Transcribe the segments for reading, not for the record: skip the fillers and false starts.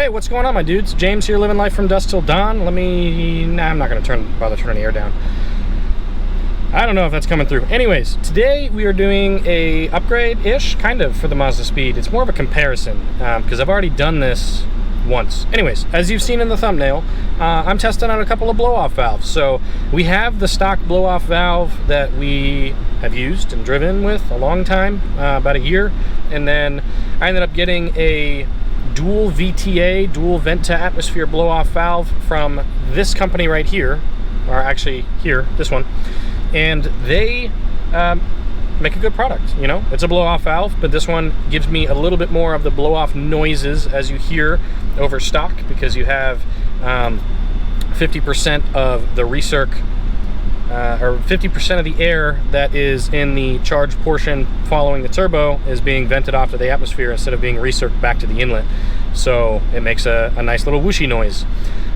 Hey, what's going on, my dudes? James here, living life from dusk till dawn. I'm not gonna bother turning the air down. I don't know if that's coming through. Anyways, today we are doing a upgrade-ish, kind of, for the Mazdaspeed. It's more of a comparison, because I've already done this once. Anyways, as you've seen in the thumbnail, I'm testing out a couple of blow-off valves. So we have the stock blow-off valve that we have used and driven with a long time, about a year, and then I ended up getting a Dual VTA, dual vent to atmosphere blow-off valve from this company right here, or actually here, this one, and they make a good product. You know, it's a blow-off valve, but this one gives me a little bit more of the blow-off noises as you hear over stock, because you have 50% of the recirc, or 50% of the air that is in the charged portion following the turbo is being vented off to the atmosphere instead of being recirced back to the inlet. So it makes a nice little whooshy noise.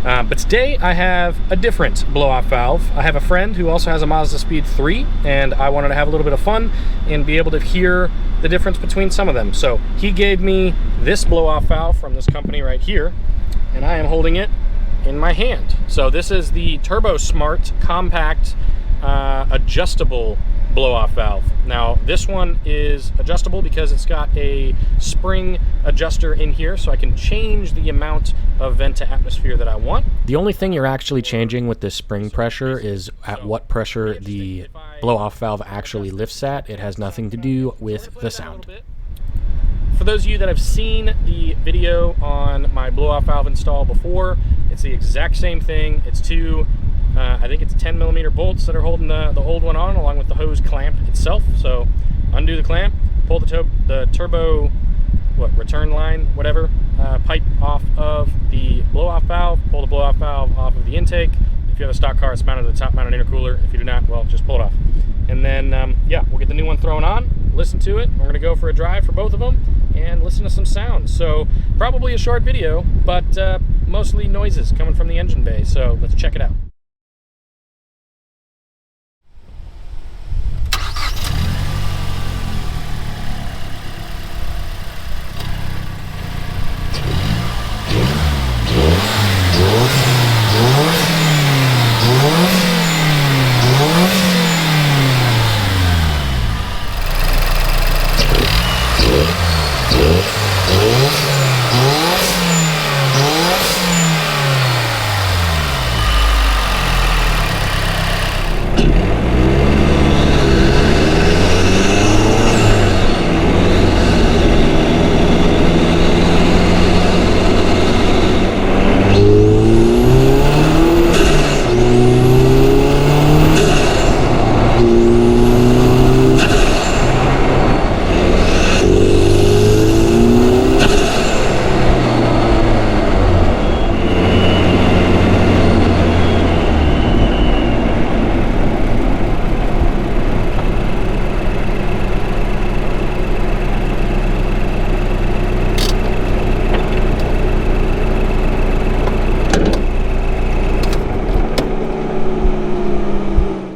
But today I have a different blow-off valve. I have a friend who also has a Mazdaspeed 3, and I wanted to have a little bit of fun and be able to hear the difference between some of them. So he gave me this blow-off valve from this company right here, and I am holding it in my hand. So this is the Turbosmart Kompact adjustable blow-off valve. Now this one is adjustable because it's got a spring adjuster in here, so I can change the amount of vent to atmosphere that I want. The only thing you're actually changing with this spring pressure is at what pressure the blow-off valve actually lifts at. It has nothing to do with the sound. For those of you that have seen the video on my blow-off valve install before, it's the exact same thing. It's two, I think it's 10mm bolts that are holding the old one on, along with the hose clamp itself. So undo the clamp, pull the turbo, return line, whatever, pipe off of the blow-off valve, pull the blow-off valve off of the intake. If you have a stock car, it's mounted to the top-mounted intercooler. If you do not, well, just pull it off. And then, yeah, we'll get the new one thrown on, listen to it. We're gonna go for a drive for both of them and listen to some sounds. So probably a short video, but mostly noises coming from the engine bay. So let's check it out.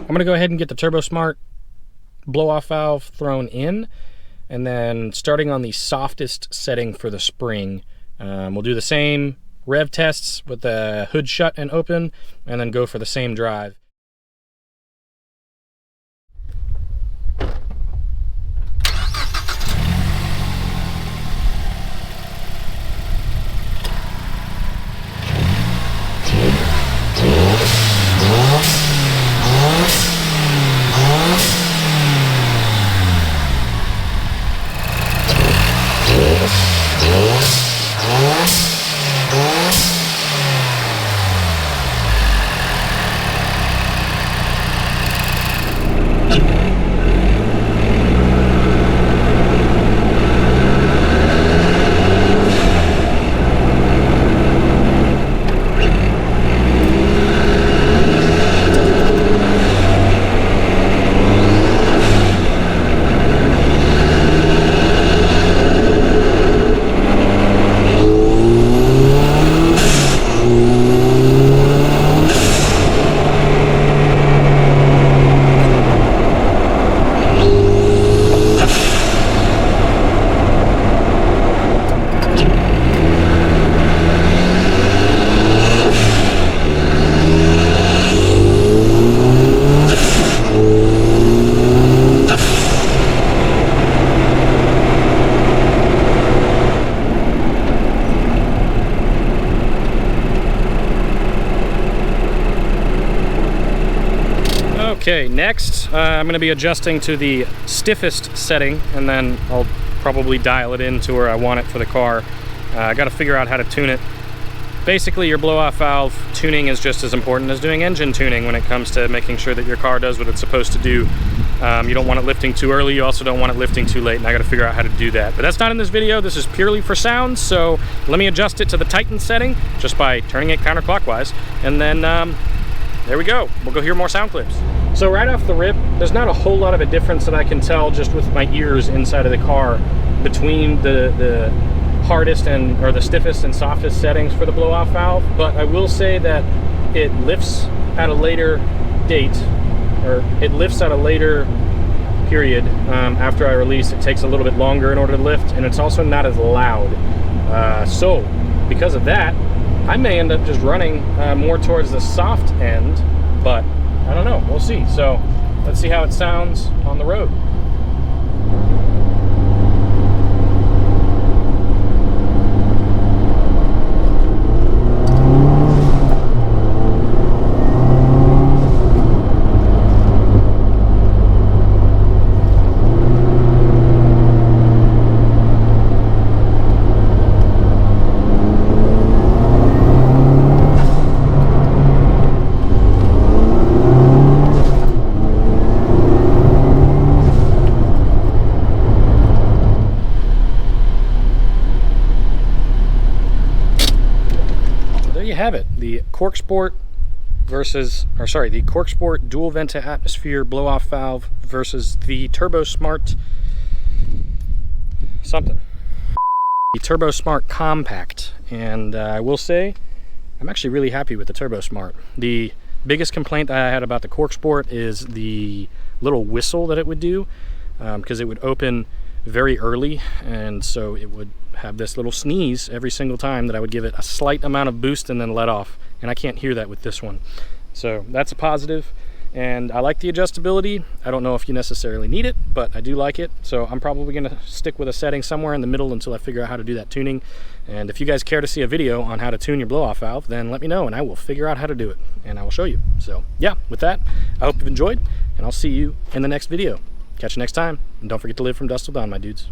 I'm going to go ahead and get the Turbosmart blow-off valve thrown in, and then starting on the softest setting for the spring, we'll do the same rev tests with the hood shut and open, and then go for the same drive. Okay, next I'm going to be adjusting to the stiffest setting, and then I'll probably dial it in to where I want it for the car. I got to figure out how to tune it. Basically, your blow-off valve tuning is just as important as doing engine tuning when it comes to making sure that your car does what it's supposed to do. You don't want it lifting too early, you also don't want it lifting too late, and I gotta figure out how to do that. But that's not in this video, this is purely for sound, so let me adjust it to the Titan setting just by turning it counterclockwise, and then there we go. We'll go hear more sound clips. So right off the rip, there's not a whole lot of a difference that I can tell just with my ears inside of the car between the hardest or the stiffest and softest settings for the blow-off valve, but I will say that it lifts at a later date, or it lifts at a later period after I release. It takes a little bit longer in order to lift, and it's also not as loud. So because of that, I may end up just running more towards the soft end, but I don't know, we'll see. So let's see how it sounds on the road. Have it, the CorkSport the CorkSport Dual VTA Atmosphere blow-off valve versus the Turbosmart something, the Turbosmart Kompact. And I will say I'm actually really happy with the Turbosmart. The biggest complaint that I had about the CorkSport is the little whistle that it would do, because it would open very early, and so it would have this little sneeze every single time that I would give it a slight amount of boost and then let off, and I can't hear that with this one. So that's a positive, and I like the adjustability. I don't know if you necessarily need it, but I do like it, so I'm probably going to stick with a setting somewhere in the middle until I figure out how to do that tuning. And if you guys care to see a video on how to tune your blow-off valve, then let me know and I will figure out how to do it, and I will show you. So yeah, with that, I hope you've enjoyed, and I'll see you in the next video. Catch you next time, and don't forget to live from dusk till dawn, my dudes.